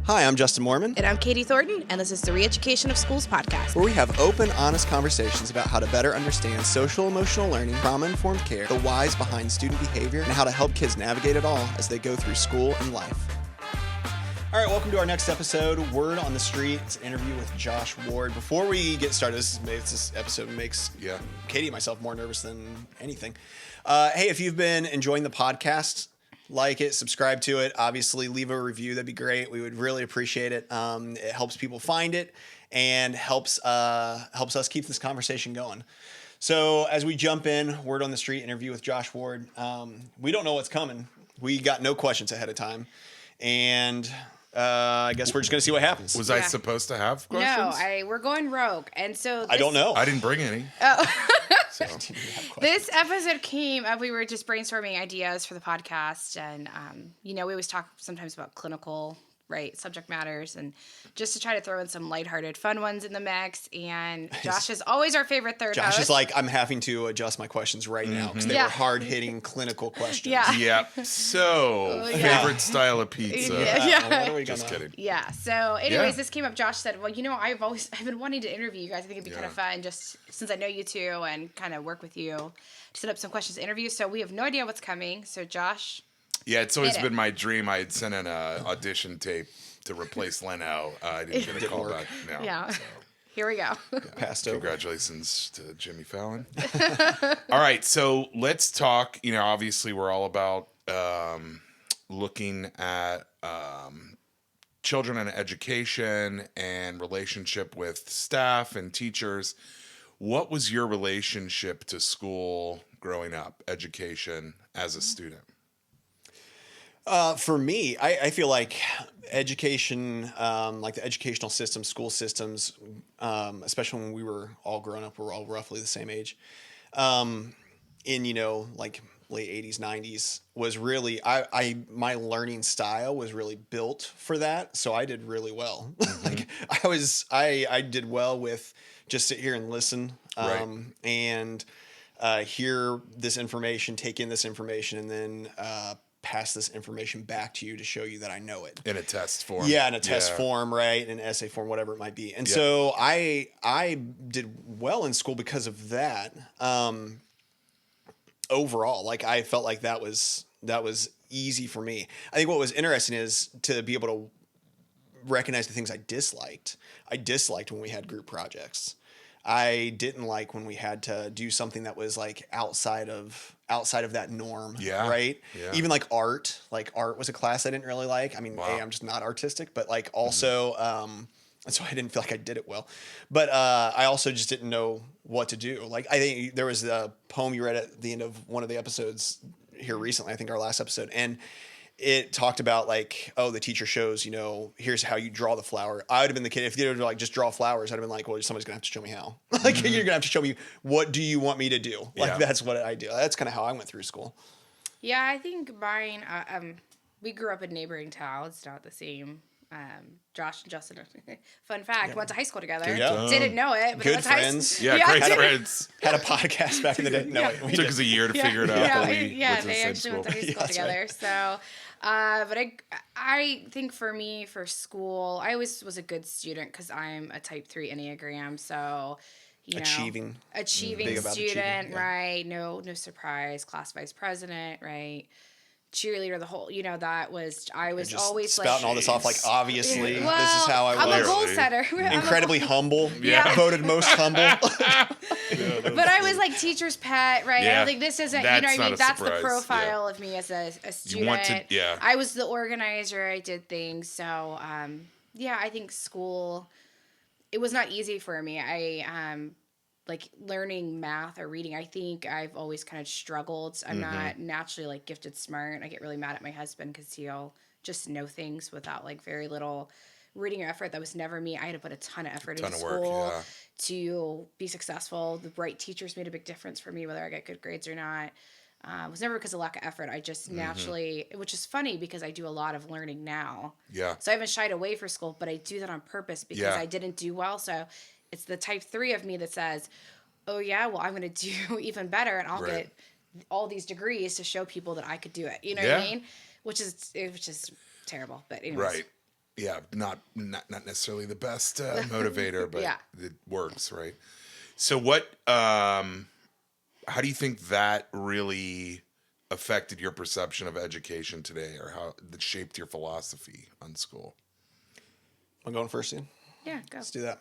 Hi, I'm Justin Moorman. And I'm Katie Thornton, and this is the Re-Education of Schools podcast, where we have open, honest conversations about how to better understand social-emotional learning, trauma-informed care, the whys behind student behavior, and how to help kids navigate it all as they go through school and life. All right, welcome to our next episode, Word on the Street. It's an interview with Josh Ward. Before we get started, this episode makes Katie and myself more nervous than anything. Hey, if you've been enjoying the podcast, like it, subscribe to it. Obviously, leave a review. That'd be great. We would really appreciate it. It helps people find it and helps us keep this conversation going. So as we jump in, Word on the Street interview with Josh Ward. We don't know what's coming. We got no questions ahead of time. And I guess we're just going to see what happens. Was I supposed to have questions? No, we're going rogue. And so I don't know. I didn't bring any. Oh. So. This episode came up, we were just brainstorming ideas for the podcast, and we always talk sometimes about clinical subject matters, and just to try to throw in some lighthearted fun ones in the mix. And Josh is always our favorite third host. Josh is like, I'm having to adjust my questions right now because they were hard-hitting clinical questions. Yep. So, favorite style of pizza. What are we just kidding. Yeah. So, anyways, this came up. Josh said, well, I've been wanting to interview you guys. I think it'd be kind of fun, just since I know you two and kind of work with you, to set up some questions to interview. So we have no idea what's coming. So, Josh. Yeah, it's always been my dream. I had sent in an audition tape to replace Leno. I didn't get a call back. No, yeah. So. Here we go. Passed over. Congratulations to Jimmy Fallon. All right, so let's talk. Obviously, we're all about looking at children and education and relationship with staff and teachers. What was your relationship to school growing up, education as a student? For me, I feel like education, like the educational system, school systems, especially when we were all growing up, we were all roughly the same age, in, like late 80s, 90s, was really, my learning style was really built for that. So I did really well. Mm-hmm. I did well with just sit here and listen, and hear this information, take in this information, and then, pass this information back to you to show you that I know it. In a test form. Yeah, in a test form, right? In an essay form, whatever it might be. And so I did well in school because of that. Overall, I felt like that was easy for me. I think what was interesting is to be able to recognize the things I disliked. I disliked when we had group projects. I didn't like when we had to do something that was outside of that norm, right? Yeah. Even art. Art was a class I didn't really like. I mean, I'm just not artistic, but also, so I didn't feel like I did it well. But I also just didn't know what to do. I think there was a poem you read at the end of one of the episodes here recently, I think our last episode, and it talked about the teacher shows, here's how you draw the flower. I would have been the kid, if you were just draw flowers, I'd have been like, well, somebody's gonna have to show me how. You're gonna have to show me, what do you want me to do? That's what I do. That's kind of how I went through school. Yeah, I think mine, we grew up in neighboring towns, not the same. Josh and Justin, fun fact, went to high school together. Didn't know it, but good friends. Great friends. Had a podcast back in the day. No, it took us a year to figure it out. They actually went to high school together. Right. So, but I think for me, for school, I always was a good student because I'm a type 3 Enneagram. So, achieving student, right? No surprise. Class vice president, right? Cheerleader, the whole, I was always spouting all this off, obviously, this is how I was. I'm a goal setter. Incredibly humble. Voted most humble. But I was teacher's pet, right? Yeah. I think this isn't, That's surprise. the profile of me as a student. I was the organizer. I did things. So, I think school, it was not easy for me. Learning math or reading, I think I've always kind of struggled. I'm not naturally gifted smart. I get really mad at my husband because he'll just know things without very little reading or effort. That was never me. I had to put a ton of effort into school to be successful. The right teachers made a big difference for me, whether I get good grades or not. It was never because of lack of effort. I just naturally, which is funny because I do a lot of learning now. Yeah. So I haven't shied away for school, but I do that on purpose because I didn't do well. So it's the type 3 of me that says, oh yeah, well, I'm going to do even better and I'll get all these degrees to show people that I could do it. You know what I mean? Which is terrible. But anyways. Right. not necessarily the best motivator, but Yeah. it works, right? So how do you think that really affected your perception of education today, or how that shaped your philosophy on school? I'm going first, Ian. Yeah, go. Let's do that.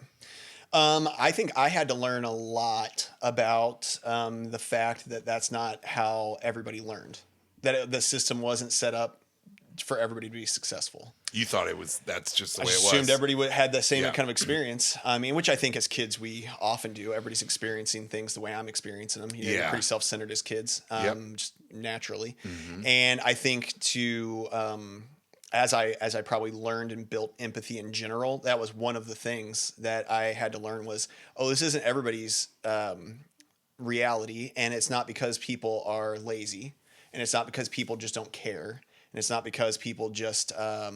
I think I had to learn a lot about the fact that that's not how everybody learned. That the system wasn't set up for everybody to be successful. You thought that's just the I way it was. assumed everybody had the same Yeah. kind of experience. I mean, which I think as kids we often do. Everybody's experiencing things the way I'm experiencing them. You know, Yeah. We're pretty self-centered as kids, Yep. just naturally. And I think as I probably learned and built empathy in general, that was one of the things that I had to learn was, this isn't everybody's reality, and it's not because people are lazy, and it's not because people just don't care, and it's not because people just are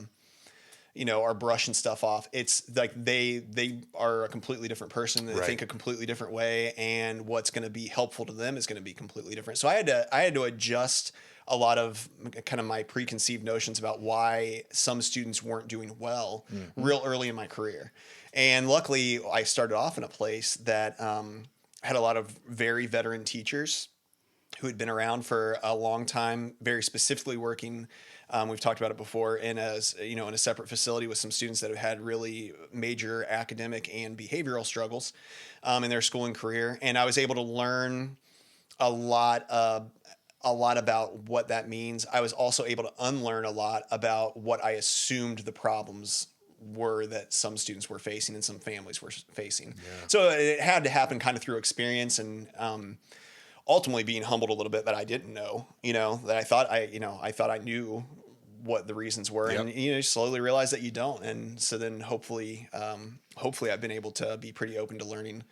brushing stuff off. It's like they are a completely different person. They Right. think a completely different way, and what's going to be helpful to them is going to be completely different. So I had to adjust a lot of kind of my preconceived notions about why some students weren't doing well real early in my career. And luckily, I started off in a place that had a lot of very veteran teachers who had been around for a long time, very specifically working. We've talked about it before in a separate facility with some students that have had really major academic and behavioral struggles in their schooling career. And I was able to learn a lot about what that means. I was also able to unlearn a lot about what I assumed the problems were that some students were facing and some families were facing. Yeah. So it had to happen kind of through experience and ultimately being humbled a little bit that I didn't know, that I thought I knew what the reasons were. Yep. And you slowly realize that you don't. And so then hopefully I've been able to be pretty open to learning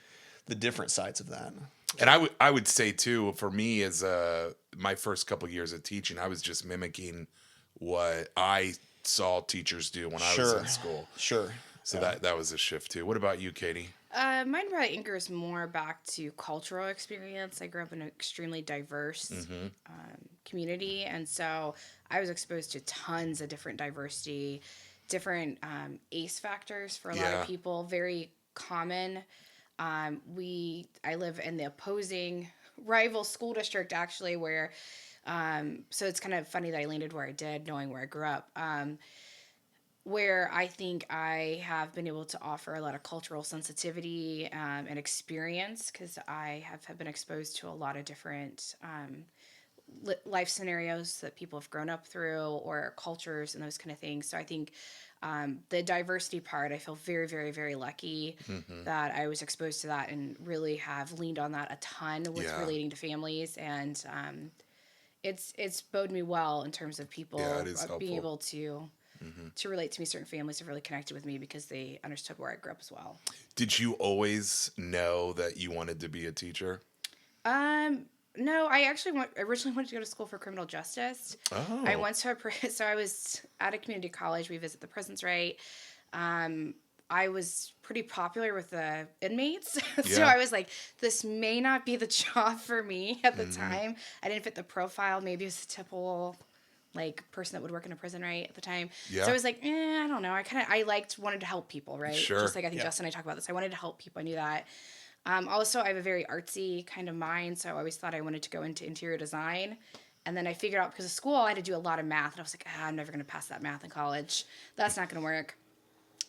the different sides of that. And I would say too, for me as my first couple of years of teaching, I was just mimicking what I saw teachers do when I was in school. Sure. So that was a shift too. What about you, Katie? Mine probably anchors more back to cultural experience. I grew up in an extremely diverse community, and so I was exposed to tons of different diversity, different ACE factors for a lot of people, very common. I live in the opposing rival school district, actually, where so it's kind of funny that I landed where I did, knowing where I grew up. Where I think I have been able to offer a lot of cultural sensitivity and experience, because I have been exposed to a lot of different life scenarios that people have grown up through, or cultures and those kind of things. So I think the diversity part, I feel very, very, very lucky that I was exposed to that and really have leaned on that a ton with relating to families. And it's bode me well in terms of people being able to relate to me. Certain families have really connected with me because they understood where I grew up as well. Did you always know that you wanted to be a teacher? No, I actually originally wanted to go to school for criminal justice. Oh. I went to so I was at a community college. We visit the prisons, right? I was pretty popular with the inmates. So I was like, this may not be the job for me at the time. I didn't fit the profile. Maybe it was a typical person that would work in a prison, right, at the time. Yeah. So I was like, I don't know. I wanted to help people, right? Sure. Just like I think Justin and I talk about this. I wanted to help people. I knew that. Also, I have a very artsy kind of mind, so I always thought I wanted to go into interior design. And then I figured out, because of school, I had to do a lot of math. And I was like, I'm never going to pass that math in college. That's not going to work.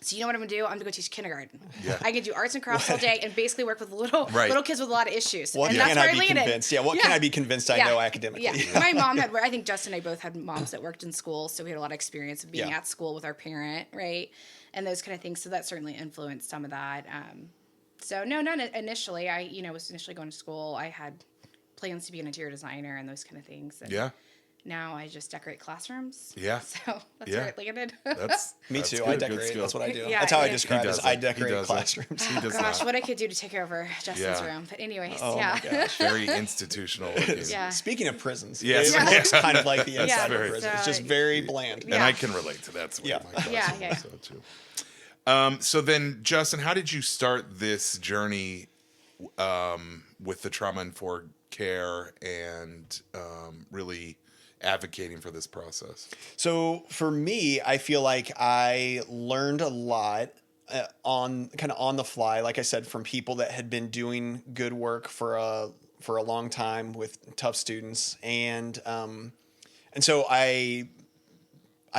So you know what I'm going to do? I'm going to go teach kindergarten. Yeah. I can do arts and crafts all day and basically work with little kids with a lot of issues. What and can that's where I be landed. convinced? Yeah, what can I be convinced I know academically? Yeah. My mom I think Justin and I both had moms that worked in school, so we had a lot of experience of being at school with our parent, right? And those kind of things. So that certainly influenced some of that. So no, not initially. I was initially going to school. I had plans to be an interior designer and those kind of things. And now I just decorate classrooms. Yeah. So that's where it landed. Me too. Good, I decorate. That's what I do. Yeah, that's how I describe it. I decorate classrooms. Oh gosh, what I could do to take over Justin's room. But anyways, my gosh. Very institutional looking. Speaking of prisons, yes. it looks kind of like the inside of a prison. So, it's just very bland. And I can relate to that. So too. So then, Justin, how did you start this journey with the trauma-informed care and really advocating for this process? So for me, I feel like I learned a lot on the fly, like I said, from people that had been doing good work for a long time with tough students, and so I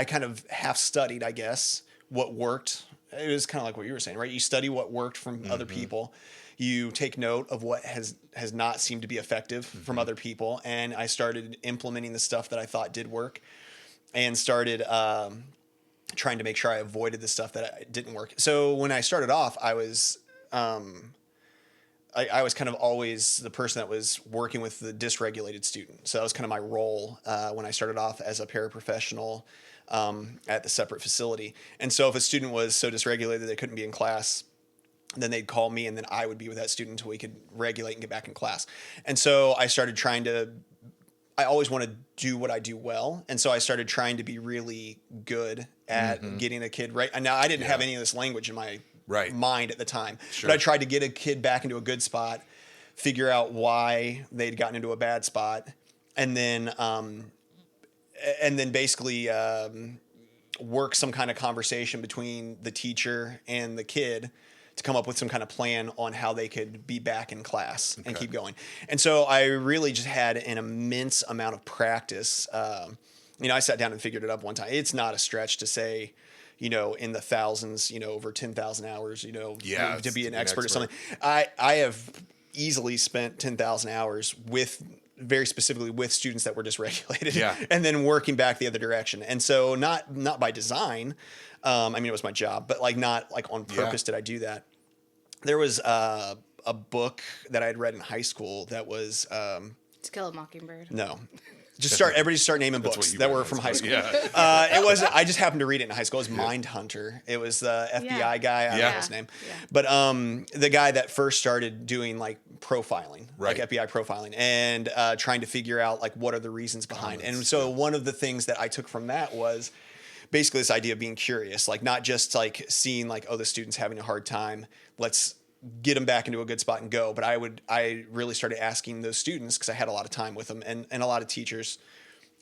kind of half studied, I guess, what worked. It was kind of like what you were saying, right? You study what worked from other people. You take note of what has not seemed to be effective from other people. And I started implementing the stuff that I thought did work, and started trying to make sure I avoided the stuff that didn't work. So when I started off, I was kind of always the person that was working with the dysregulated student. So that was kind of my role when I started off as a paraprofessional at the separate facility. And so if a student was so dysregulated they couldn't be in class, then they'd call me, and then I would be with that student until we could regulate and get back in class. And so I started I always want to do what I do well. And so I started trying to be really good at getting a kid right. And now I didn't have any of this language in my mind at the time, but I tried to get a kid back into a good spot, figure out why they'd gotten into a bad spot, and then basically work some kind of conversation between the teacher and the kid to come up with some kind of plan on how they could be back in class and keep going. And so I really just had an immense amount of practice. I sat down and figured it up one time. It's not a stretch to say, in the thousands, over 10,000 hours, to be an expert or something. I have easily spent 10,000 hours very specifically with students that were dysregulated, and then working back the other direction. And so not by design. It was my job, but not on purpose did I do that. There was a book that I had read in high school that was To Kill a Mockingbird. No. Everybody start naming books that were from high school. Yeah. It wasn't. I just happened to read it in high school. It was Mindhunter. It was the FBI guy. I don't know his name, but the guy that first started doing profiling, like FBI profiling, and trying to figure out what are the reasons behind. And so one of the things that I took from that was basically this idea of being curious, not just seeing the student's having a hard time, let's get them back into a good spot and go. But I really started asking those students, because I had a lot of time with them, and a lot of teachers,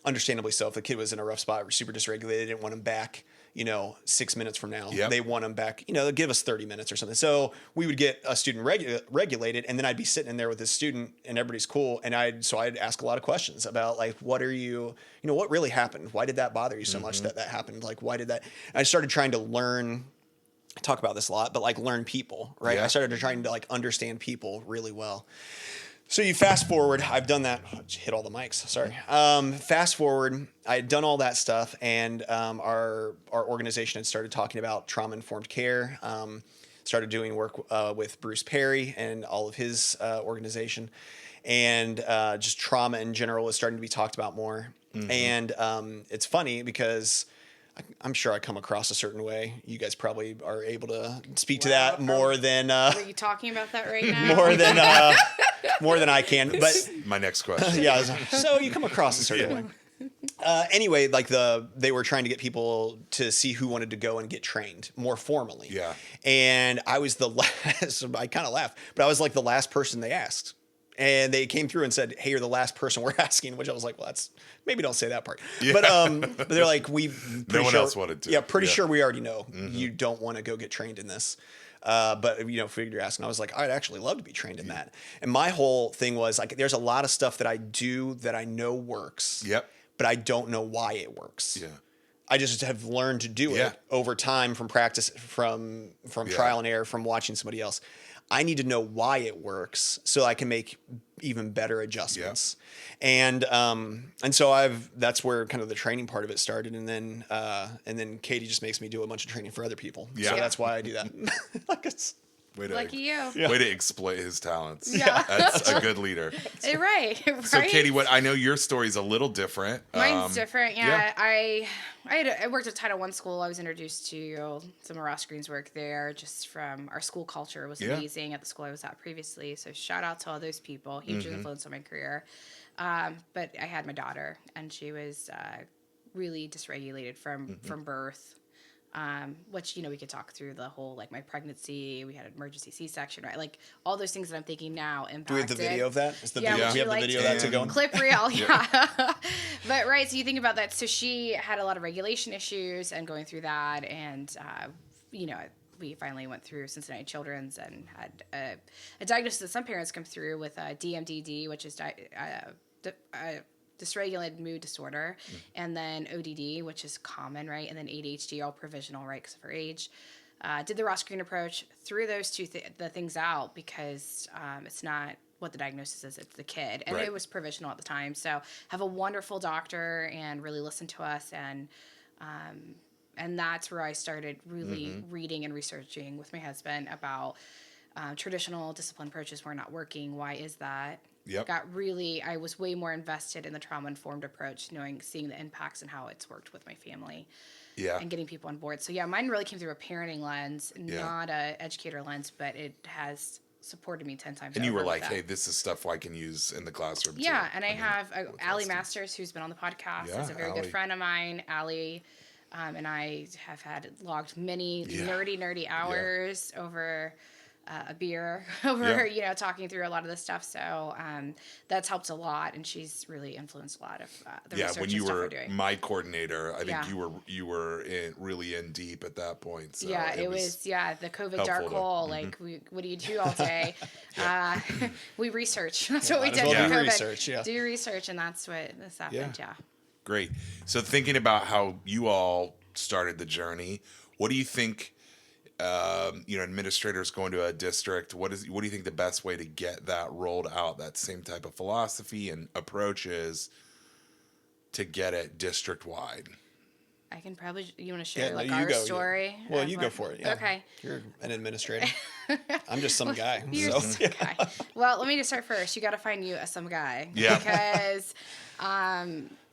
understandably so, if the kid was in a rough spot or super dysregulated, they didn't want him back, 6 minutes from now. They want him back, they'll give us 30 minutes or something. So we would get a student regulated, and then I'd be sitting in there with this student and everybody's cool. And I'd ask a lot of questions about what are you, what really happened? Why did that bother you so much that happened? Why did that? And I started trying to learn, I talk about this a lot, but learn people, right? I started trying to understand people really well. So you fast forward, I've done that. Oh, hit all the mics. Sorry. Fast forward, I had done all that stuff, and our organization had started talking about trauma-informed care. Started doing work with Bruce Perry and all of his organization, and just trauma in general was starting to be talked about more. And it's funny because I'm sure I come across a certain way. You guys probably are able to speak to that more than. Are you talking about that right now? More than I can. But my next question. So you come across a certain way. Anyway, they were trying to get people to see who wanted to go and get trained more formally. And I was the last. I kind of laughed, but I was the last person they asked. And they came through and said, "Hey, you're the last person we're asking," which I was like, "Well, maybe don't say that part." But they're like, no one else wanted to. Yeah, pretty sure we already know you don't want to go get trained in this. But figured you're asking. I was like, I'd actually love to be trained in that. And my whole thing was there's a lot of stuff that I do that I know works. But I don't know why it works. I just have learned to do it over time from practice, from trial and error, from watching somebody else. I need to know why it works so I can make even better adjustments. And so that's where kind of the training part of it started. And then Katie just makes me do a bunch of training for other people. So that's why I do that. Lucky you. Way to exploit his talents. That's a good leader. Right. So Katie, I know your story's a little different. Mine's different. I worked at Title I school. I was introduced to some of Ross Green's work there, just from our school culture was amazing at the school I was at previously. So shout out to all those people. Huge influence on my career. But I had my daughter, and she was really dysregulated from birth. which, we could talk through the whole, like my pregnancy, we had an emergency C-section, right? Like all those things that I'm thinking now impacted. Do we have the video of that? Is the Yeah, video, would we you have the like video to of that to go on? clip reel, yeah. But right, so you think about that. So she had a lot of regulation issues and going through that, and we finally went through Cincinnati Children's and had a diagnosis that some parents come through with DMDD, which is dysregulated mood disorder, and then ODD, which is common, right? And then ADHD, all provisional, right, because of her age. Did the raw screen approach, threw those the things out because it's not what the diagnosis is, it's the kid. And Right. it was provisional at the time. So have a wonderful doctor and really listened to us. And that's where I started really reading and researching with my husband about traditional discipline approaches were not working. Why is that? Yep. I was way more invested in the trauma-informed approach, seeing the impacts and how it's worked with my family. Yeah. And getting people on board. So yeah, mine really came through a parenting lens, not a educator lens, but it has supported me 10 times. And you were over like, with that. hey, this is stuff I can use in the classroom. Yeah, too. and I have Allie Masters, who's been on the podcast, Yeah, is a very Allie. good friend of mine. Allie and I have had logged many nerdy hours over a beer, talking through a lot of this stuff. So that's helped a lot, and she's really influenced a lot of the research when you and stuff were we're doing. my coordinator, I think Yeah. you were really in deep at that point. So Yeah, it was the COVID dark helpful to- hole. Like, what do you do all day? We research. That's what we might as did well with do COVID. research, yeah. Do research, and that's what this happened. Yeah. Great. So thinking about how you all started the journey, what do you think? Administrators going to a district. What do you think the best way to get that rolled out? That same type of philosophy and approach is to get it district wide. I can probably. You want to share Yeah, like no, you our go, story? Well, of you go for it. Yeah. Okay. You're an administrator. I'm just some guy. You're So. some guy. Well, let me just start first. You got to find you some guy. Yeah. Because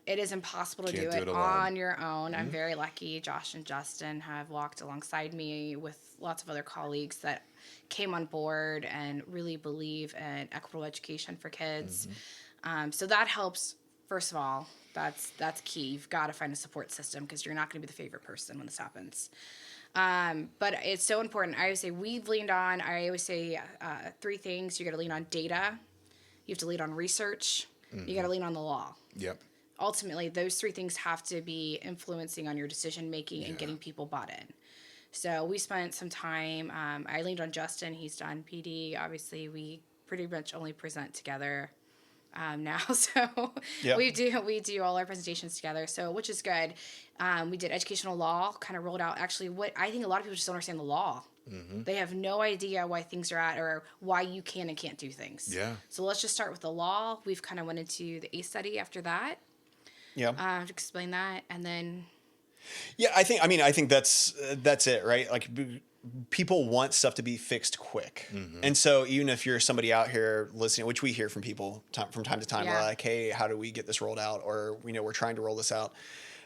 it is impossible to Can't do do it it alone. on your own. I'm very lucky. Josh and Justin have walked alongside me with lots of other colleagues that came on board and really believe in equitable education for kids. So that helps. First of all, that's key. You've got to find a support system because you're not going to be the favorite person when this happens. But it's so important. I always say we've leaned on. I always say 3 things. You got to lean on data. You have to lean on research. You got to lean on the law. Yep. Ultimately, those 3 things have to be influencing on your decision making and getting people bought in. So we spent some time. I leaned on Justin. He's done PD. Obviously, we pretty much only present together now. So Yep. we do all our presentations together. So which is good. We did educational law. Kind of rolled out. Actually, what I think a lot of people just don't understand the law. They have no idea why things are at or why you can and can't do things. Yeah. So let's just start with the law. We've kind of went into the ACE study after that. Yeah. To explain that, and then Yeah, I think that's it, right? Like people want stuff to be fixed quick. And so even if you're somebody out here listening, which we hear from people from time to time, Yeah. we're like, hey, how do we get this rolled out? Or, we're trying to roll this out.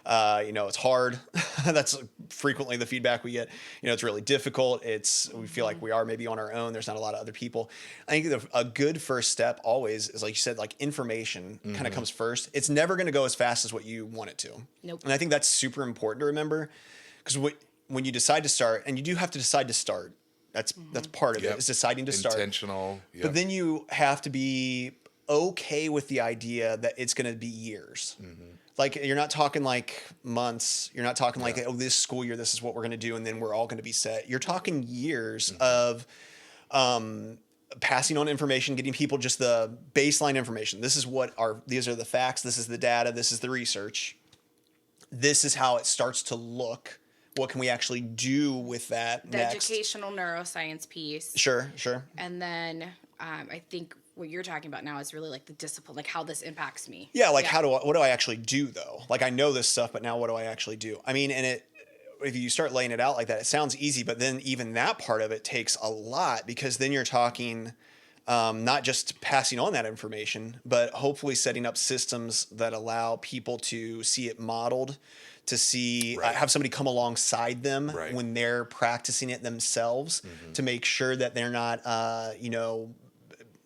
It's hard. That's frequently the feedback we get. It's really difficult. We feel like we are maybe on our own. There's not a lot of other people. I think a good first step always is, like you said, like information kind of comes first. It's never going to go as fast as what you want it to. Nope. And I think that's super important to remember because when you decide to start, and you do have to decide to start, that's part of Yep. it, is deciding to start. Intentional. Yep. But then you have to be okay with the idea that it's going to be years. Like, you're not talking like months. You're not talking like, oh, this school year, this is what we're going to do, and then we're all going to be set. You're talking years of passing on information, getting people just the baseline information. These are the facts. This is the data. This is the research. This is how it starts to look. What can we actually do with that the next? educational neuroscience piece. Sure. And then I think what you're talking about now is really like the discipline, like how this impacts me. Yeah, like what do I actually do though? Like, I know this stuff, but now what do I actually do? I mean, and if you start laying it out like that, it sounds easy, but then even that part of it takes a lot, because then you're talking not just passing on that information, but hopefully setting up systems that allow people to see it modeled, to see have somebody come alongside them when they're practicing it themselves, to make sure that they're not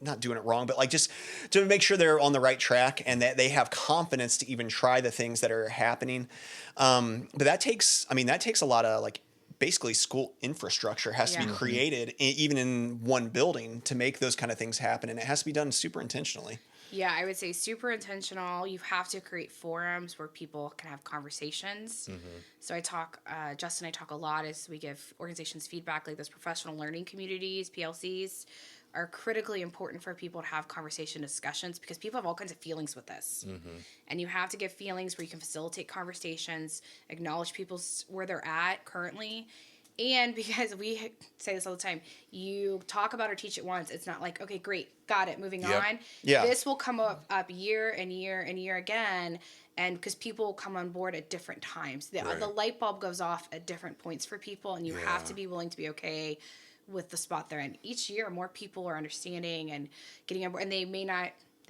not doing it wrong, but like just to make sure they're on the right track and that they have confidence to even try the things that are happening. But that takes a lot of like basically school infrastructure has to be created even in one building to make those kind of things happen. And it has to be done super intentionally. Yeah, I would say super intentional. You have to create forums where people can have conversations. So Justin and I talk a lot as we give organizations feedback, like those professional learning communities, PLCs, are critically important for people to have conversation discussions because people have all kinds of feelings with this. And you have to give feelings where you can facilitate conversations, acknowledge people's where they're at currently. And because we say this all the time, you talk about or teach it once. It's not like, okay, great, got it, moving on. Yeah. This will come up year and year and year again. And because people come on board at different times. The light bulb goes off at different points for people. And you have to be willing to be okay with the spot they're in. Each year, more people are understanding and getting on board. And they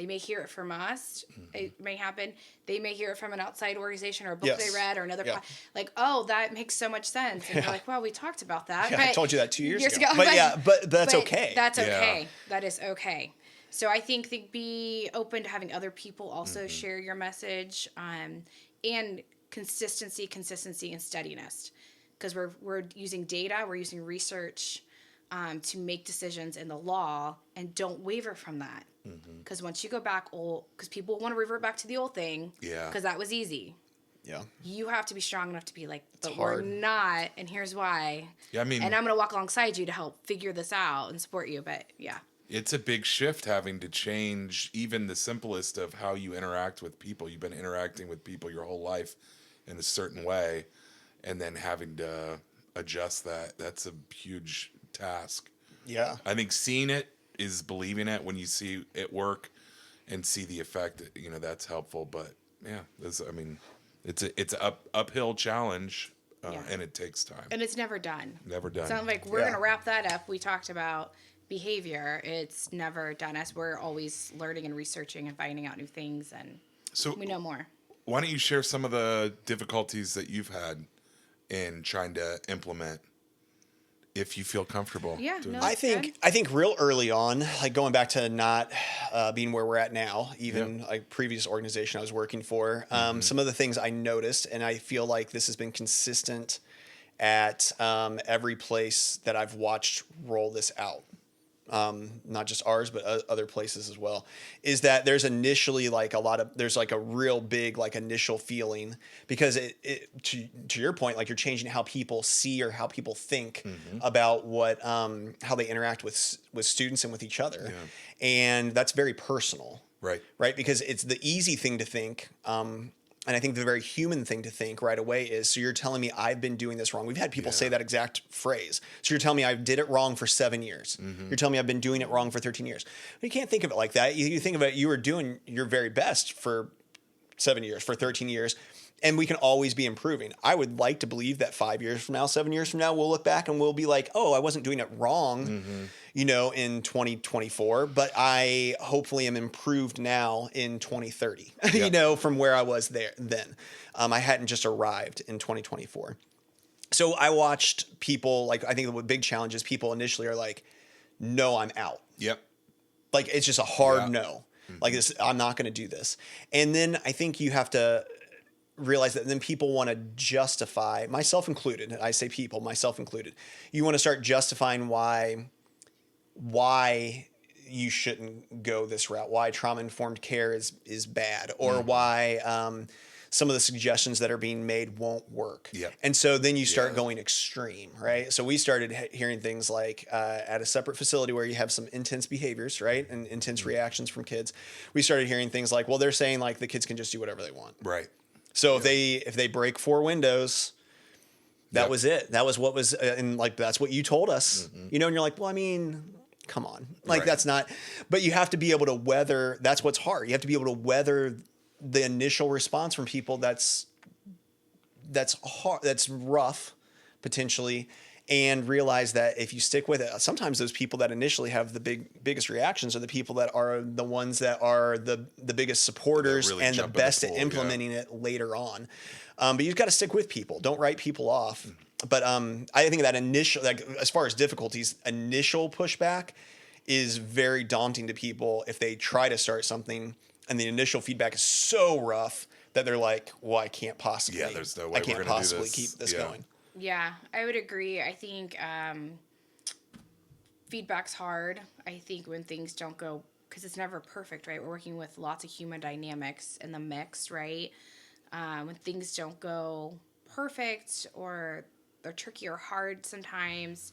may hear it from us. It may happen. They may hear it from an outside organization or a book they read or another. Like, oh, that makes so much sense. And you're like, well, we talked about that. Yeah, but I told you that 2 years ago. But that's okay. That's okay. That is okay. So I think be open to having other people also share your message, and consistency, and steadiness. Because we're using data, we're using research to make decisions in the law, and don't waver from that. Because once you go back because people want to revert back to the old thing, because that was easy. Yeah. You have to be strong enough to be like, but hard. we're not, and here's why. Yeah, I mean, and I'm going to walk alongside you to help figure this out and support you. But yeah. It's a big shift having to change even the simplest of how you interact with people. You've been interacting with people your whole life in a certain way, and then having to adjust that. That's a huge task. Yeah. I think seeing it is believing it when you see it work and see the effect, that's helpful. But yeah, it's an uphill challenge, and it takes time. And it's never done. Never done. It's not like we're going to wrap that up. We talked about behavior. It's never done, as we're always learning and researching and finding out new things, and so we know more. Why don't you share some of the difficulties that you've had in trying to implement, if you feel comfortable? Yeah, doing no, that? I think real early on, like going back to not being where we're at now, even like previous organization I was working for, some of the things I noticed, and I feel like this has been consistent at every place that I've watched roll this out. Not just ours, but other places as well, is that there's initially like there's like a real big like initial feeling, because to your point, like you're changing how people see or how people think about what how they interact with students and with each other, and that's very personal, right? Because it's the easy thing to think. And I think the very human thing to think right away is, so you're telling me I've been doing this wrong. We've had people say that exact phrase. So you're telling me I did it wrong for 7 years. You're telling me I've been doing it wrong for 13 years. But you can't think of it like that. You think of it, you were doing your very best for 7 years, for 13 years. And we can always be improving. I would like to believe that 5 years from now, 7 years from now, we'll look back and we'll be like, oh, I wasn't doing it wrong, in 2024, but I hopefully am improved now in 2030, from where I was there then. I hadn't just arrived in 2024. So I watched people, like, I think the big challenge is people initially are like, no, I'm out. Yep. Like, it's just a hard no. Like, this, I'm not going to do this. And then I think you have to realize that then people want to justify, myself included. I say people, myself included. You want to start justifying why you shouldn't go this route, why trauma-informed care is bad, or why some of the suggestions that are being made won't work. Yep. And so then you start going extreme, right? So we started hearing things like at a separate facility where you have some intense behaviors, right? And intense reactions from kids. We started hearing things like, well, they're saying like the kids can just do whatever they want. Right. So if they break 4 windows, that was it. That was what was, and like, that's what you told us, and you're like, well, I mean, come on, like that's not, but you have to be able to weather, that's what's hard. You have to be able to weather the initial response from people that's hard, that's rough potentially, and realize that if you stick with it, sometimes those people that initially have the biggest reactions are the people that are the ones that are the biggest supporters really and the best at implementing it later on. But you've got to stick with people. Don't write people off. But I think that initial, like as far as difficulties, initial pushback is very daunting to people if they try to start something and the initial feedback is so rough that they're like, well, I can't possibly, there's no way I can't we're gonna do possibly this. keep this Yeah. going. Yeah, I would agree. I think feedback's hard. I think when things don't go, because it's never perfect, right? We're working with lots of human dynamics in the mix, right? When things don't go perfect or they're tricky or hard sometimes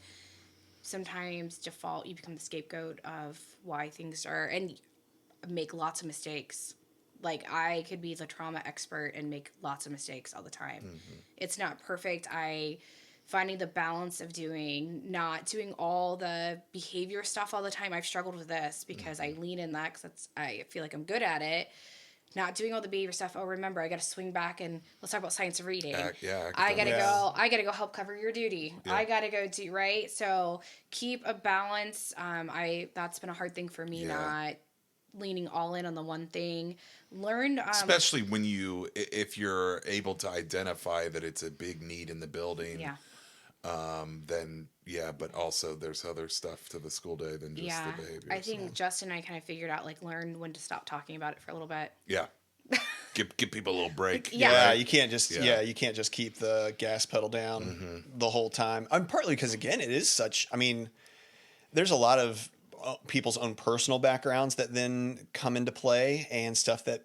default, you become the scapegoat of why things are, and make lots of mistakes. Like, I could be the trauma expert and make lots of mistakes all the time. It's not perfect. Finding the balance of not doing all the behavior stuff all the time. I've struggled with this because I lean in that because I feel like I'm good at it. Not doing all the behavior stuff. Oh, remember, I got to swing back and let's talk about science of reading. I gotta go help cover your duty. Yeah. I gotta go do, right. So keep a balance. That's been a hard thing for me, not leaning all in on the one thing. Learned, especially when if you're able to identify that it's a big need in the building. Yeah. Then but also there's other stuff to the school day than just the behavior. I think Justin and I kind of figured out, like, learn when to stop talking about it for a little bit. Yeah. Give people a little break. Yeah, you can't just you can't just keep the gas pedal down the whole time. Partly because, again, it is such. I mean, there's a lot of people's own personal backgrounds that then come into play, and stuff that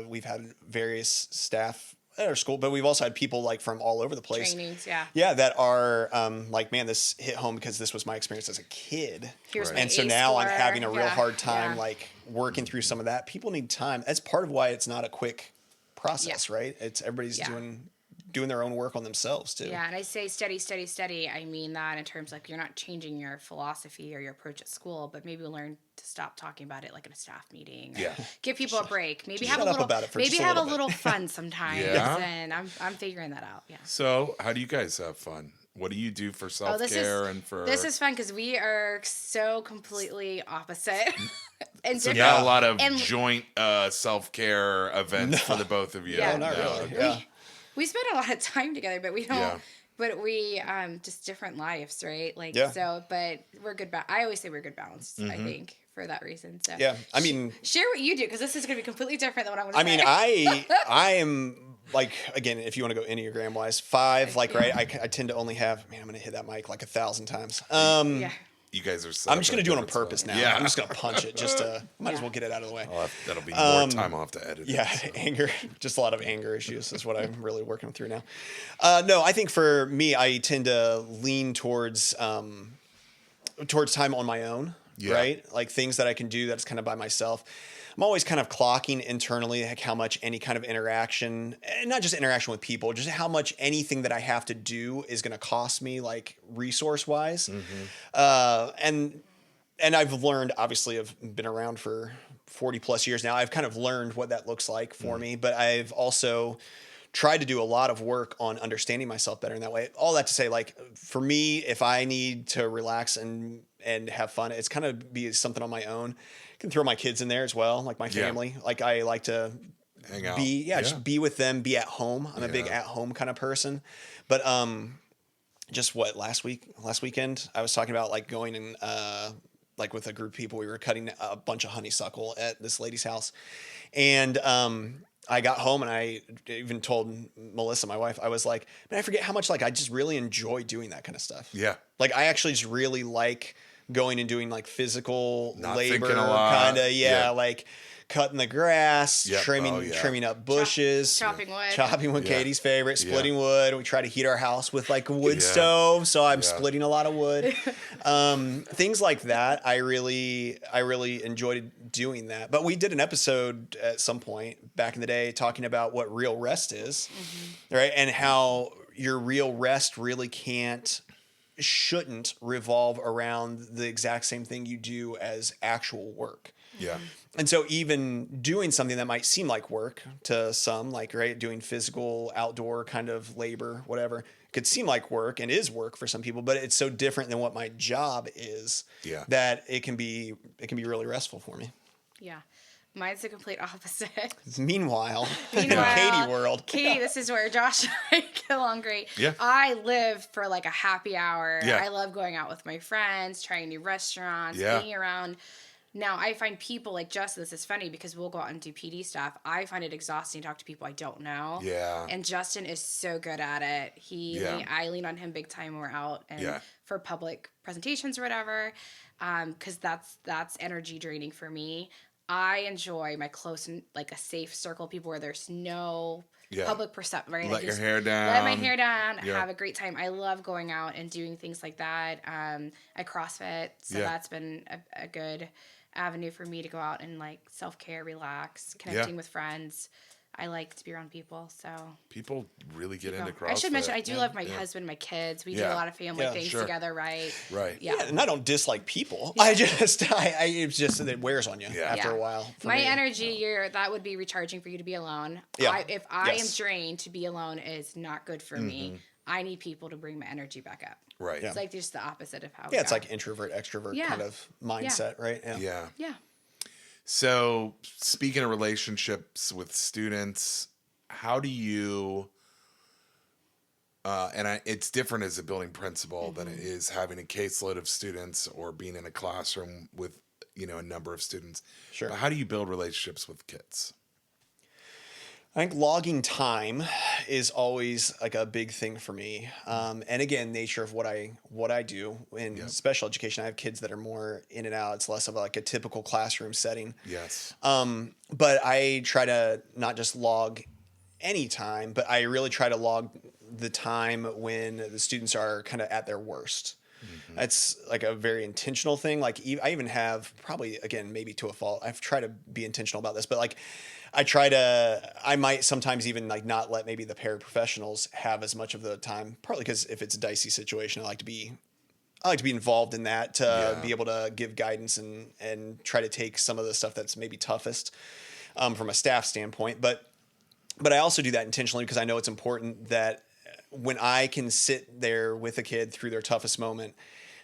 we've had various staff at our school, but we've also had people like from all over the place. Trainings, that are like, man, this hit home because this was my experience as a kid. Here's my and so A now score. I'm having a real hard time, Yeah. like, working through some of that. People need time. That's part of why it's not a quick process, right? It's everybody's doing their own work on themselves too. Yeah, and I say steady, steady, steady. I mean that in terms, like, you're not changing your philosophy or your approach at school, but maybe learn to stop talking about it, like, in a staff meeting. Yeah. Give people a break. Maybe Just have a shut up little. about it for Maybe just a have a little little fun sometimes. Yeah. And I'm figuring that out. Yeah. So, how do you guys have fun? What do you do for self-care and for? This is fun because we are so completely opposite. And So different. not a lot of joint self-care events for the both of you. Yeah. Not really. Yeah. We spend a lot of time together, but we don't. Yeah. But we just different lives, right? Like, so. But we're good. I always say we're good balanced. I think for that reason. So Yeah. I mean, share what you do, because this is going to be completely different than what I'm going to I say. mean, I am, like, again, if you want to go Enneagram wise, 5, like, right. I tend to only have, man, I'm going to hit that mic like 1,000 times. Yeah. You guys are. I'm just going to do it on purpose now. Yeah. I'm just going to punch it. Just might as well get it out of the way. That'll be more time I'll have to edit. Yeah, anger. Just a lot of anger issues is what I'm really working through now. No, I think for me, I tend to lean towards time on my own, right? Like, things that I can do that's kind of by myself. I'm always kind of clocking internally, like, how much any kind of interaction, and not just interaction with people, just how much anything that I have to do is going to cost me, like, resource wise. And I've learned, obviously, I've been around for 40 plus years now. I've kind of learned what that looks like for me, but I've also tried to do a lot of work on understanding myself better in that way. All that to say, like, for me, if I need to relax and have fun, it's kind of be something on my own. I can throw my kids in there as well, like my family. Like, I like to Hang out. just be with them, be at home. I'm a big at home kind of person. But just last weekend, I was talking about, like, going and like, with a group of people, we were cutting a bunch of honeysuckle at this lady's house. And I got home and I even told Melissa, my wife, I was like, man, I forget how much, like, I just really enjoy doing that kind of stuff. Yeah. Like, I actually just really like going and doing, like, physical Not labor, thinking a lot. kind of, Yeah. like cutting the grass, Yep. trimming up bushes, Chopping wood. chopping wood, Katie's favorite, splitting wood. We try to heat our house with, like, a wood Yeah. stove, so I'm splitting a lot of wood. Things like that, I really enjoyed doing that. But we did an episode at some point back in the day talking about what real rest is, right? And how your real rest really shouldn't revolve around the exact same thing you do as actual work. Yeah. And so even doing something that might seem like work to some, like, right, doing physical outdoor kind of labor, whatever, could seem like work and is work for some people, but it's so different than what my job is that it can be really restful for me. Yeah. Mine's the complete opposite. Meanwhile, in Meanwhile, Katie world. Katie, this is where Josh and I get along great. Yeah. I live for like a happy hour. Yeah. I love going out with my friends, trying new restaurants, Yeah. being around. Now, I find people like Justin, this is funny because we'll go out and do PD stuff. I find it exhausting to talk to people I don't know. Yeah. And Justin is so good at it. I lean on him big time when we're out and for public presentations or whatever, because that's energy draining for me. I enjoy my close and like a safe circle of people where there's no public perception. Right? Let your hair down. Let my hair down. Have a great time. I love going out and doing things like that. I CrossFit, so that's been a good avenue for me to go out and like self-care, relax, connecting with friends. I like to be around people, so people really get into CrossFit. I should mention I do love my husband, my kids. We do a lot of family things together, right? Right. Yeah. And I don't dislike people. I it's just that it wears on you after a while. My energy, that would be recharging for you to be alone. Yeah. If I am drained, to be alone is not good for me. I need people to bring my energy back up. Right. It's like just the opposite of how. It's like introvert, extrovert kind of mindset, right? Yeah. Yeah. So, speaking of relationships with students, how do you, it's different as a building principal than it is having a caseload of students or being in a classroom with, a number of students. Sure. But how do you build relationships with kids? I think logging time is always like a big thing for me. And again, nature of what I do in special education, I have kids that are more in and out. It's less of like a typical classroom setting. Yes. But I try to not just log any time, but I really try to log the time when the students are kind of at their worst. That's like a very intentional thing. Like I even have probably, again, maybe to a fault, I've tried to be intentional about this, but like I might sometimes even like not let maybe the paraprofessionals have as much of the time, partly because if it's a dicey situation, I like to be involved in that to be able to give guidance and try to take some of the stuff that's maybe toughest from a staff standpoint. But I also do that intentionally because I know it's important that when I can sit there with a kid through their toughest moment,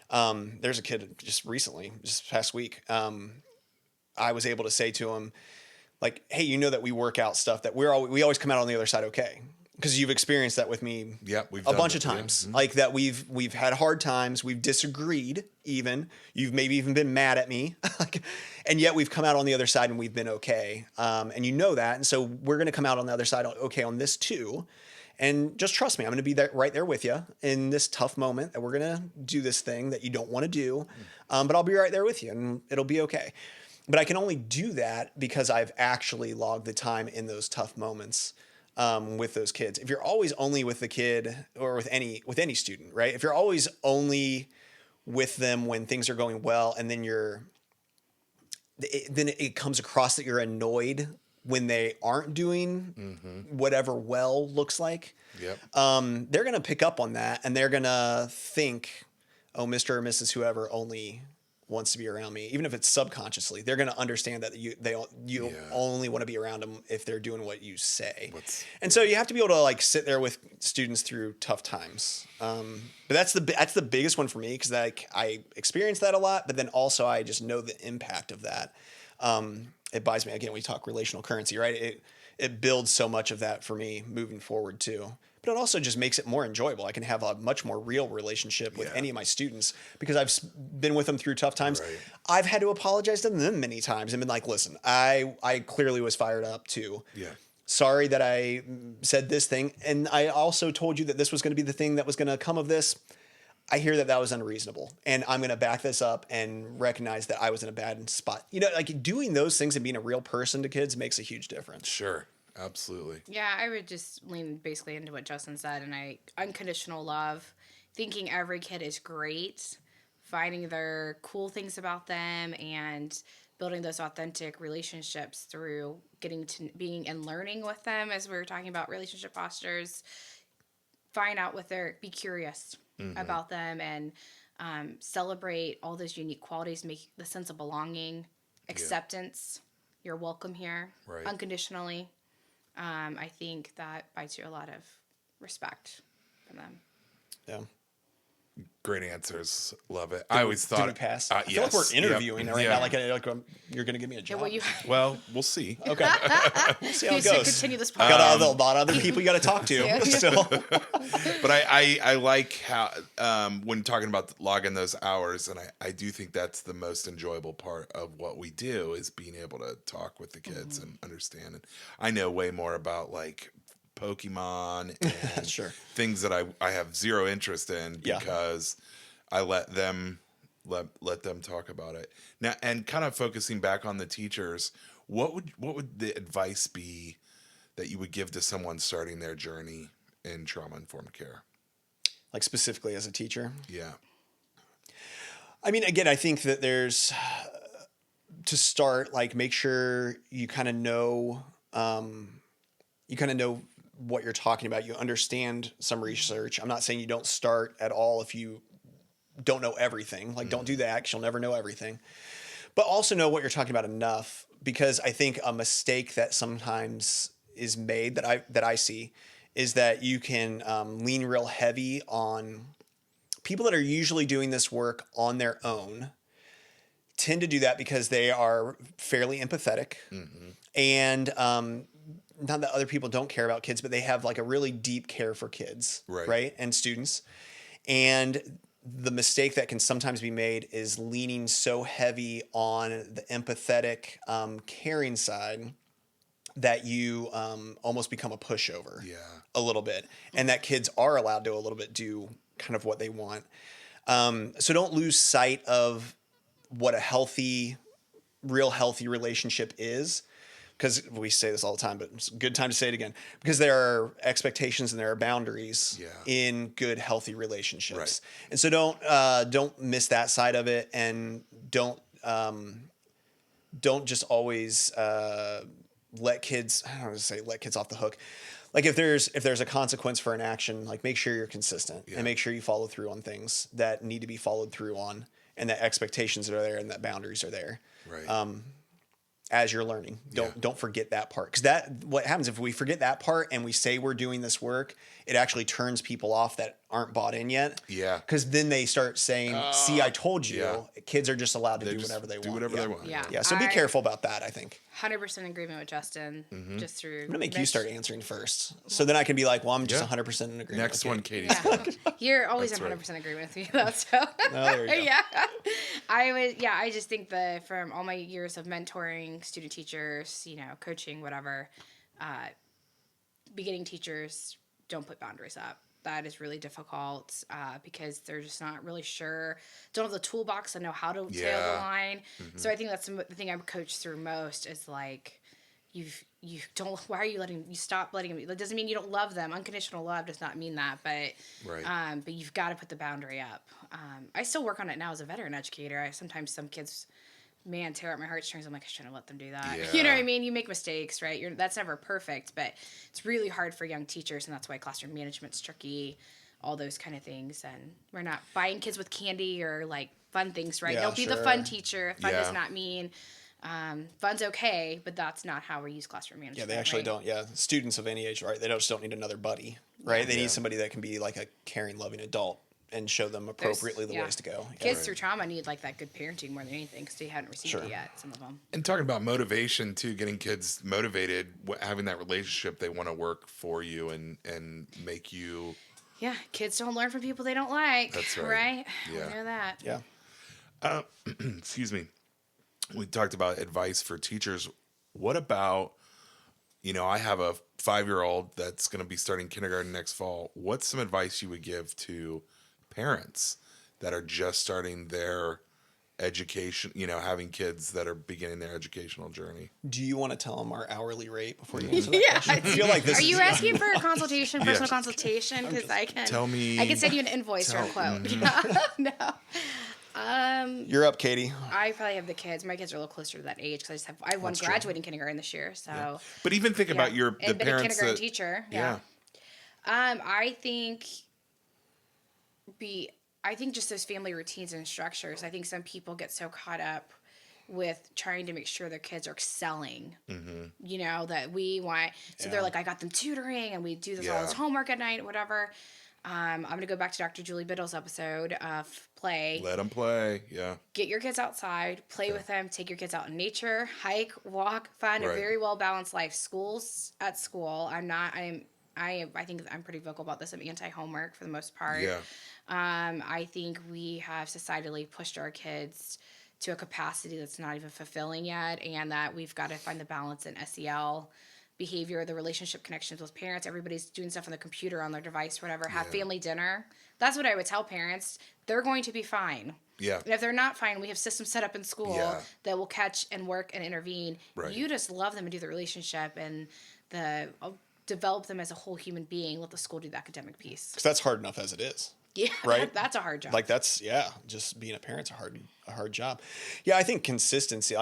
there's a kid just past week, I was able to say to him, like, hey, you know that we work out stuff that we always come out on the other side okay. Because you've experienced that with me we've a bunch of times. Like that we've had hard times, we've disagreed even. You've maybe even been mad at me. And yet we've come out on the other side and we've been okay. And you know that. And so we're going to come out on the other side okay on this too. And just trust me, I'm going to be right there with you in this tough moment that we're going to do this thing that you don't want to do. But I'll be right there with you and it'll be okay. But I can only do that because I've actually logged the time in those tough moments with those kids. If you're always only with the kid or with any student, right? If you're always only with them when things are going well, and then then it comes across that you're annoyed when they aren't doing whatever well looks like. Yep. They're going to pick up on that and they're going to think, oh, Mr. or Mrs. whoever only wants to be around me, even if it's subconsciously. They're going to understand that you only want to be around them if they're doing what you say. And so you have to be able to like sit there with students through tough times. But that's the biggest one for me because like I experience that a lot, but then also I just know the impact of that. It buys me, again, we talk relational currency, right? It builds so much of that for me moving forward too. But it also just makes it more enjoyable. I can have a much more real relationship with any of my students because I've been with them through tough times. Right. I've had to apologize to them many times and been like, listen, I clearly was fired up too. Yeah. Sorry that I said this thing. And I also told you that this was going to be the thing that was going to come of this. I hear that was unreasonable and I'm going to back this up and recognize that I was in a bad spot. Like doing those things and being a real person to kids makes a huge difference. Sure. Absolutely. Yeah, I would just lean basically into what Justin said, and unconditional love, thinking every kid is great, finding their cool things about them, and building those authentic relationships through getting to being and learning with them, as we were talking about relationship postures. Find out be curious about them, and celebrate all those unique qualities, make the sense of belonging, acceptance. You're welcome here, unconditionally. I think that buys you a lot of respect from them. Yeah. Great answers. Love it. I always Did thought we pass? yes. I feel like we're interviewing Yep. right Yeah. now. Like you're going to give me a job. What you Well, we'll see. Okay. We'll see how you it should goes. continue this Got podcast. a lot of other people you got to talk to still. But I like how when talking about logging those hours, and I do think that's the most enjoyable part of what we do is being able to talk with the kids and understand. And I know way more about like Pokemon and Sure. things that I have zero interest in Yeah. because I let them talk about it. Now, and kind of focusing back on the teachers, what would the advice be that you would give to someone starting their journey in trauma-informed care? Like specifically as a teacher. Yeah. I mean, again, I think that there's to start, like make sure you kind of know what you're talking about. You understand some research. I'm not saying you don't start at all if you don't know everything. Like, don't do that because you'll never know everything. But also know what you're talking about enough, because I think a mistake that sometimes is made that I see is that you can lean real heavy on people that are usually doing this work on their own. Tend to do that because they are fairly empathetic, and not that other people don't care about kids, but they have like a really deep care for kids, right? And students. And the mistake that can sometimes be made is leaning so heavy on the empathetic, caring side that you almost become a pushover a little bit, and that kids are allowed to a little bit do kind of what they want. So don't lose sight of what a real healthy relationship is. Because we say this all the time, but it's a good time to say it again. Because there are expectations and there are boundaries in good, healthy relationships, Right. and so don't miss that side of it, and don't just always let kids. I don't want to say let kids off the hook. Like if there's a consequence for an action, like make sure you're consistent and make sure you follow through on things that need to be followed through on, and that expectations are there and that boundaries are there. Right. As you're learning, don't forget that part, because what happens if we forget that part and we say we're doing this work, it actually turns people off that aren't bought in yet. Yeah. Because then they start saying, "See, I told you." Yeah. Kids are just allowed to They do just whatever they do want. whatever they want. Yeah. Yeah. So be careful about that. I think 100% agreement with Justin. Just through. I'm gonna make you start answering first, so then I can be like, "Well, I'm just 100% in agreement." Next with one, you. Katie. Yeah. You're always That's in right. 100% agreement with me, though. So. there you go. Yeah. I just think that from all my years of mentoring student teachers, coaching, whatever, beginning teachers don't put boundaries up. That is really difficult because they're just not really sure, don't have the toolbox to know how to tail the line. So I think that's the thing I've coached through most is like, you why are you stop letting them, that doesn't mean you don't love them. Unconditional love does not mean that, but but you've got to put the boundary up. I still work on it now as a veteran educator. Sometimes some kids, tear up my heartstrings. I'm like, I shouldn't have let them do that. Yeah. You know what I mean? You make mistakes, right? That's never perfect, but it's really hard for young teachers, and that's why classroom management's tricky, all those kind of things. And we're not buying kids with candy or like fun things, right? Yeah, Don't be the sure. fun teacher. Fun Yeah. does not mean fun's okay, but that's not how we use classroom management. Yeah, they actually right? don't. Yeah, students of any age, right? They just don't need another buddy, right? They need somebody that can be like a caring, loving adult and show them appropriately the ways to go. Yeah. Kids through trauma need like that good parenting more than anything because they haven't received it yet. Some of them. And talking about motivation too, getting kids motivated, having that relationship, they want to work for you and make you. Yeah, kids don't learn from people they don't like. That's right. Right? Yeah. We know that. Yeah. Excuse me. We talked about advice for teachers. What about, I have a 5-year-old that's going to be starting kindergarten next fall. What's some advice you would give to parents that are just starting their education, having kids that are beginning their educational journey? Do you want to tell them our hourly rate before you answer that question? I feel like this Are is you asking for a consultation, personal Yes. consultation? Because I can Tell me. I can send you an invoice or a quote. No. You're up, Katie. I probably have the kids. My kids are a little closer to that age because I have one That's true. graduating kindergarten this year. So, But even think about the and been a parents kindergarten that. teacher. Yeah. I think just those family routines and structures. I think some people get so caught up with trying to make sure their kids are excelling. That we want. So they're like, I got them tutoring, and we do this all this homework at night, whatever. I'm going to go back to Dr. Julie Biddle's episode of play. Let them play. Yeah. Get your kids outside, play with them, take your kids out in nature, hike, walk, find a very well balanced life. At school. I think I'm pretty vocal about this. I'm anti-homework for the most part. Yeah. I think we have societally pushed our kids to a capacity that's not even fulfilling yet, and that we've got to find the balance in SEL behavior, the relationship connections with parents. Everybody's doing stuff on the computer, on their device, whatever. Have family dinner. That's what I would tell parents. They're going to be fine. Yeah. And if they're not fine, we have systems set up in school that will catch and work and intervene. Right. You just love them and do the relationship and develop them as a whole human being. Let the school do the academic piece. Because that's hard enough as it is. Yeah, right. That's a hard job. Like just being a parent's a hard job. Yeah, I think consistency,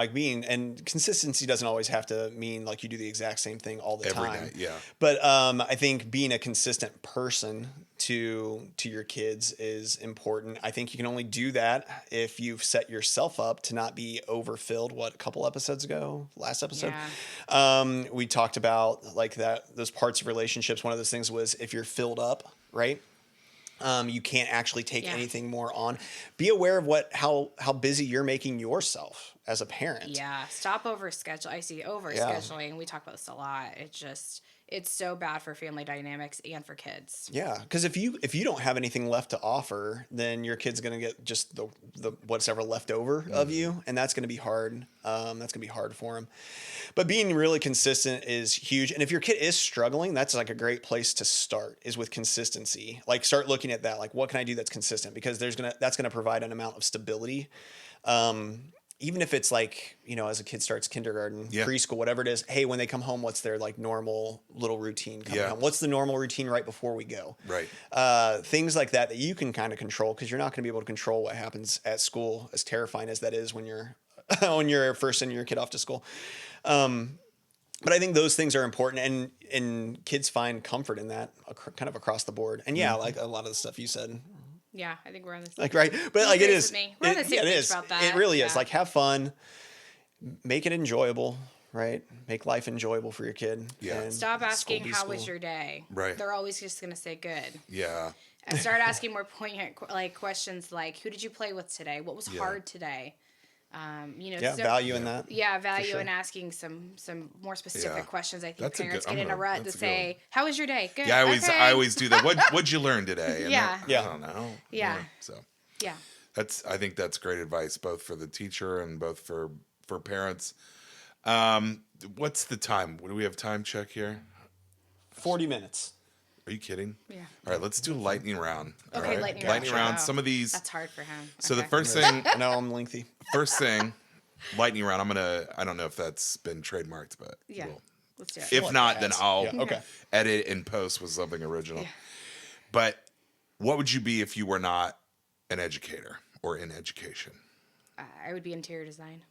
consistency doesn't always have to mean like you do the exact same thing all the time. Every day, yeah. But I think being a consistent person to your kids is important. I think you can only do that if you've set yourself up to not be overfilled. What, a couple episodes ago, last episode, we talked about like those parts of relationships. One of those things was if you're filled up, right? You can't actually take anything more on. Be aware of how busy you're making yourself as a parent. Yeah. Stop overschedule. I see overscheduling. Yeah. We talk about this a lot. It's so bad for family dynamics and for kids. Yeah, because if you don't have anything left to offer, then your kid's gonna get just the what's ever left over of you, and that's gonna be hard. That's gonna be hard for them. But being really consistent is huge. And if your kid is struggling, that's like a great place to start, is with consistency. Like start looking at that. Like, what can I do that's consistent? Because that's gonna provide an amount of stability. Even if it's like, as a kid starts kindergarten, preschool, whatever it is, hey, when they come home, what's their like normal little routine coming home? What's the normal routine right before we go? Right. Things like that you can kind of control, because you're not going to be able to control what happens at school, as terrifying as that is when you're when you're first sending your kid off to school. But I think those things are important, and kids find comfort in that kind of across the board. And like a lot of the stuff you said. Yeah, I think we're on the same. Like, right. But like it is. We're on the same page about that. It really is. Like, have fun, make it enjoyable, right? Make life enjoyable for your kid. Yeah. And stop asking, how was your day? Right. They're always just going to say good. Yeah. And start asking more poignant questions like, who did you play with today? What was hard today? Value in that. Yeah, value in asking some more specific questions. I think parents get in a rut to say, "How was your day?" Good. Yeah, I always do that. What'd you learn today? And I don't know. Yeah. So. Yeah. I think that's great advice, both for the teacher and both for parents. What's the time? Do we have time check here? 40 minutes. Are you kidding? Yeah. All right, let's do lightning round. Okay, right? lightning round. Some of these. That's hard for him. So the first thing. No, I'm lengthy. First thing, lightning round. I don't know if that's been trademarked, but let's do it. If not, then I'll edit and post with something original. Yeah. But what would you be if you were not an educator or in education? I would be interior design.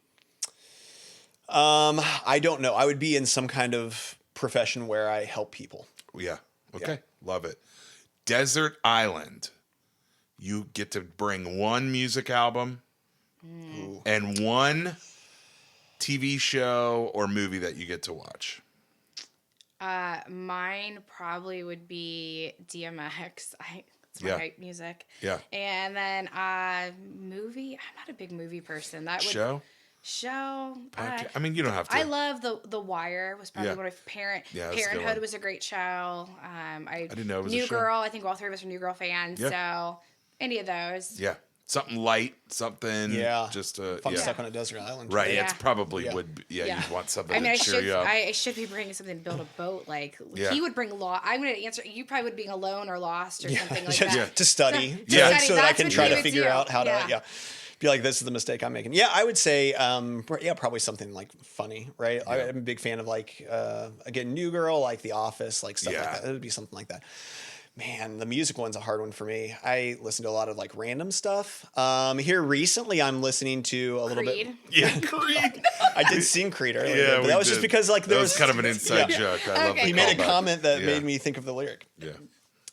I don't know. I would be in some kind of profession where I help people. Yeah. Okay. Love it. Desert Island. You get to bring one music album and one TV show or movie that you get to watch. Mine probably would be DMX. It's my hype music. Yeah. And then movie. I'm not a big movie person. That would show. I mean, you don't have to. I love the Wire. Was probably one of my Parenthood was a great show. I didn't know it was New a show. Girl. I think all three of us are New Girl fans. Yeah. So any of those. Yeah. Something light, something just stuck on a desert island. Right. Yeah. It's probably would be, you'd want something to cheer you up. I should be bringing something to build a boat. Like he would bring I'm going to answer. You probably would be along or lost or something like that. Yeah. To study. So that I can try to figure out how to be like, this is the mistake I'm making. Yeah, I would say, probably something like funny, right? Yeah. I'm a big fan of like, again, New Girl, like The Office, like stuff like that. It would be something like that. Man, the music one's a hard one for me. I listen to a lot of like random stuff. Here recently, I'm listening to a little bit. Yeah, Creed. I did sing Creed earlier, but that was just because like there was kind of an inside joke. I love. He made a comment that made me think of the lyric. Yeah.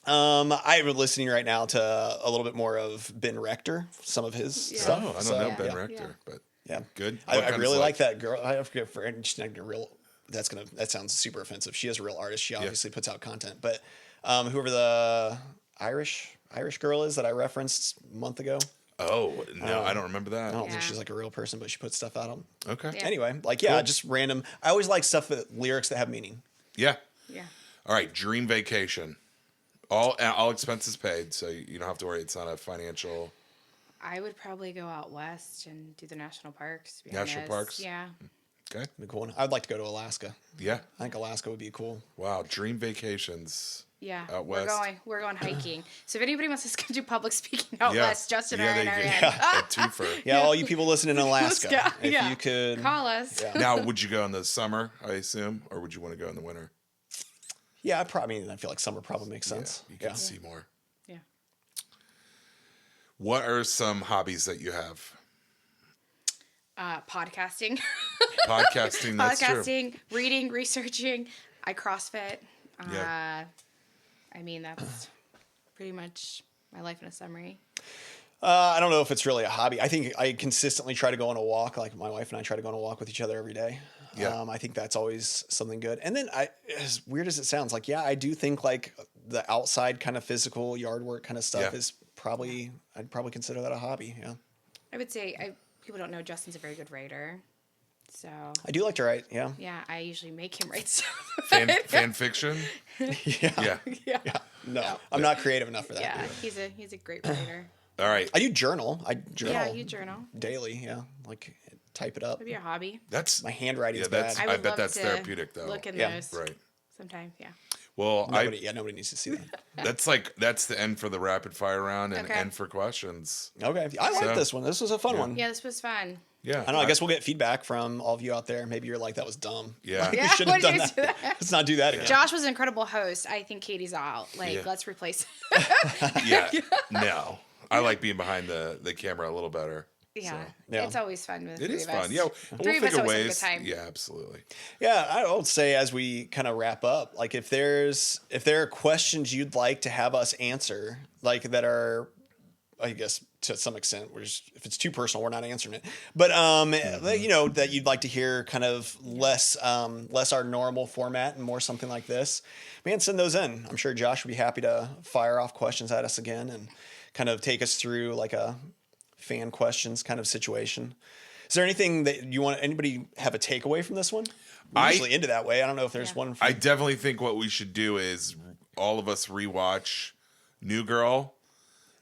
I'm listening right now to a little bit more of Ben Rector, some of his stuff. Oh, I don't know Ben Rector, but good. I really like that girl. I forget for real. That sounds super offensive. She is a real artist. She obviously puts out content, but whoever Irish girl is that I referenced a month ago. Oh, no, I don't remember that. I don't think she's like a real person, but she puts stuff out on. Okay. Yeah. Anyway, like, yeah, just random. I always like lyrics that have meaning. Yeah. Yeah. All right, dream vacation. All expenses paid, so you don't have to worry. It's not a financial. I would probably go out west and do the national parks. To be National honest. parks? Yeah. Okay. Be cool. I'd like to go to Alaska. Yeah. I think Alaska would be cool. Wow, dream vacations. Yeah. Out west. We're going hiking. So if anybody wants to do public speaking out Yeah. west, Justin Yeah, and I they are can. in. A twofer. Yeah, all you people listening in Alaska, Let's go. if Yeah. you could Call us. Yeah. Now, would you go in the summer, I assume, or would you want to go in the winter? Yeah, I feel like summer probably makes sense. Yeah, you can see more. Yeah. What are some hobbies that you have? Podcasting. Podcasting, that's true. Podcasting, reading, researching. I CrossFit. Yeah. I mean, that's pretty much my life in a summary. I don't know if it's really a hobby. I think I consistently try to go on a walk. Like my wife and I try to go on a walk with each other every day. Yeah. I think that's always something good. And then as weird as it sounds, like, yeah, I do think like the outside kind of physical yard work kind of stuff is probably, I'd probably consider that a hobby. Yeah. I would say, people don't know Justin's a very good writer. So. I do like to write. Yeah. Yeah, I usually make him write stuff. Fan fiction? Yeah. Yeah. No, I'm not creative enough for that. Yeah, he's a great writer. All right. I do journal. I journal. Yeah, you journal. Daily. Yeah. Like type it up. Maybe a hobby. That's My handwriting's that's. bad. I would bet love that's to therapeutic though. Look in Yeah. those. Right. Sometimes, yeah. Well, Nobody needs to see that. that's the end for the rapid fire round and Okay. end for questions. Okay. I like So- this one. This was a fun one. Yeah, this was fun. Yeah. I don't know. I guess we'll get feedback from all of you out there. Maybe you're like, that was dumb. Yeah. Like, Yeah, we shouldn't have why'd done you do that. that? Let's not do that again. Josh was an incredible host. I think Katie's out. Like, Yeah. let's replace. Yeah. No. I like being behind the camera a little better. Yeah. So. Yeah. It's always fun with the It three is of us. fun. Yeah. Three We'll of us figure always have a good ways. time. Yeah, absolutely. Yeah, I would say as we kind of wrap up, like if there are questions you'd like to have us answer, like that are, I guess to some extent, if it's too personal, we're not answering it. But that you'd like to hear kind of less our normal format and more something like this, man, send those in. I'm sure Josh would be happy to fire off questions at us again and kind of take us through like a fan questions kind of situation. Is there anything that anybody have a takeaway from this one? We're usually into that way. I don't know if there's one. I definitely think what we should do is all of us rewatch New Girl,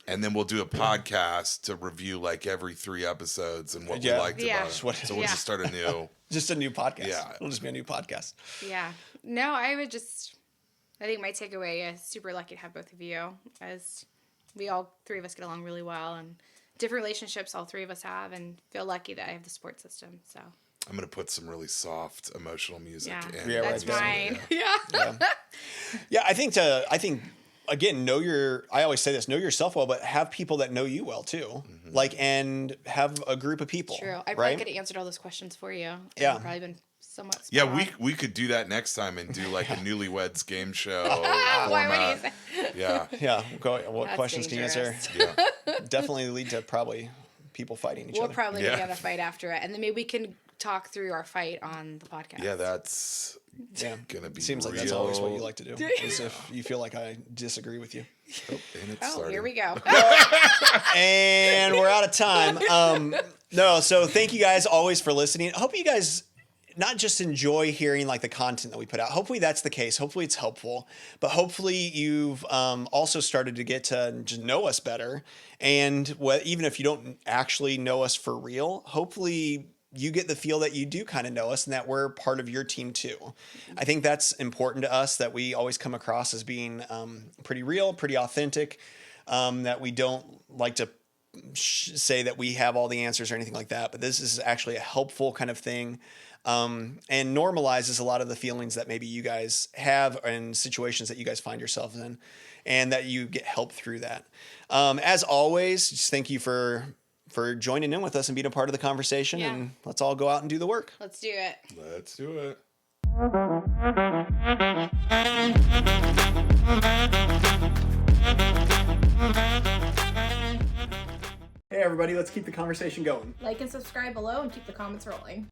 and then we'll do a podcast to review like every 3 episodes and what we liked Yeah. about it. So we'll just start a new. just a new podcast. Yeah. It'll just be a new podcast. Yeah. No, I think my takeaway is super lucky to have both of you, as all three of us get along really well, and different relationships all three of us have, and feel lucky that I have the support system. So. I'm gonna put some really soft emotional music Yeah, in. Yeah, that's right. mine. Yeah. Yeah, I think again, I always say this, know yourself well, but have people that know you well too. Like, and have a group of people. True. I probably right? could have answered all those questions for you. Yeah. I've probably been somewhat. Yeah, spot on. we could do that next time and do like a newlyweds game show. Why would format. you say? Yeah, Yeah. What That's questions dangerous. can you answer? yeah. Definitely lead to probably people fighting each We'll other. probably Yeah. get a fight after it, and then maybe we can talk through our fight on the podcast. Yeah, that's Yeah. gonna be. Seems like that's always what you like to do. Is if you feel like I disagree with you. And it's Oh, starting. here we go. And we're out of time. No, so thank you guys always for listening. I hope you guys not just enjoy hearing like the content that we put out. Hopefully that's the case. Hopefully it's helpful. But hopefully you've also started to get to just know us better. And even if you don't actually know us for real, hopefully you get the feel that you do kind of know us and that we're part of your team too. I think that's important to us, that we always come across as being pretty real, pretty authentic, that we don't like to say that we have all the answers or anything like that, but this is actually a helpful kind of thing, and normalizes a lot of the feelings that maybe you guys have and situations that you guys find yourselves in, and that you get help through that. As always, just thank you for joining in with us and being a part of the conversation, Yeah. and let's all go out and do the work. Let's do it. Let's do it. Hey everybody, let's keep the conversation going. Like and subscribe below and keep the comments rolling.